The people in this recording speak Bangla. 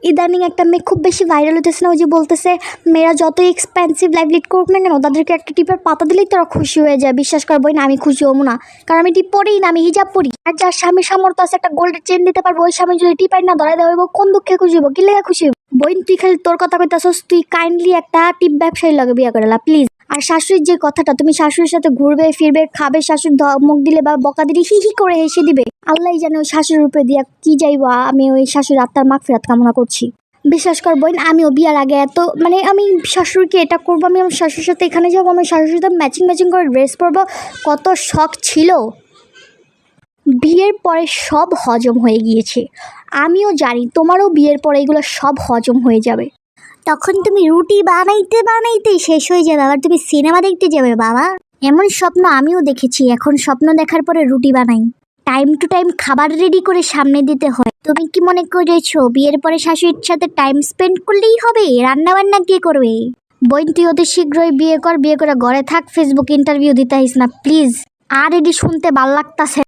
ইদানিং একটা মেয়ে খুব বেশি ভাইরাল হতেছে না, ওই যে বলতেছে মেয়েরা যতই এক্সপেন্সিভ লাইফ লিড করুক না কেন তাদেরকে একটা টিপের পাতা দিলেই তারা খুশি হয়ে যায়। বিশ্বাস করবো না, আমি খুশি হবো না, কারণ আমি টিপ পরেই না, আমি হিজাব পরি। আর যার স্বামীর সামর্থ্য আছে একটা গোল্ডের চেন দিতে পারবো, ওই স্বামী যদি টিপাই না ধরাই দেওয়া হইব, কোন দুঃখে খুশি হবো, কি লেগে খুশি হইব? বইন তুই খালি তোর কথা কইতাছস, তুই কাইন্ডলি একটা টিপ ব্যবসায়ী লাগে বিয়ে করে প্লিজ। আর শাশুড়ির যে কথাটা, তুমি শাশুড়ির সাথে ঘুরবে ফিরবে খাবে, শাশুড়ি ধমক দিলে বা বকা দিলে হি হি করে হেসে দিবে। আল্লাহ জানে ওই শাশুড়ির উপরে দিয়া কি যাইবা। আমি ওই শাশুড়ির আত্মার মাগফিরাত কামনা করছি। বিশ্বাস কর বোন, আমিও বিয়ার আগে এত আমি শাশুড়িকে এটা করবো, আমি আমার শাশুড়ির সাথে এখানে যাবো, আমি শাশুড়ির সাথে ম্যাচিং করে ড্রেস পরবো, কত শখ ছিল। বিয়ের পরে সব হজম হয়ে গিয়েছে। আমিও জানি তোমারও বিয়ের পরে এগুলো সব হজম হয়ে যাবে। তখন তুমি রুটি বানাইতে বানাইতেই শেষ হয়ে যাবে, আবার তুমি সিনেমা দেখতে যাবে বাবা। এমন স্বপ্ন আমিও দেখেছি। এখন স্বপ্ন দেখার পরে রুটি বানাই। টাইম টু টাইম খাবার রেডি করে সামনে দিতে হয়। তুমি কি মনে করেছো বিয়ের পরে শাশুড়ির সাথে টাইম স্পেন্ড করলেই হবে? রান্না বান্না কে করবে? বোন তুই অতি শীঘ্রই বিয়ে কর, বিয়ে করে ঘরে থাক, ফেসবুক ইন্টারভিউ দিতে আহিস না প্লিজ। আর এটি শুনতে ভাল লাগতাছে।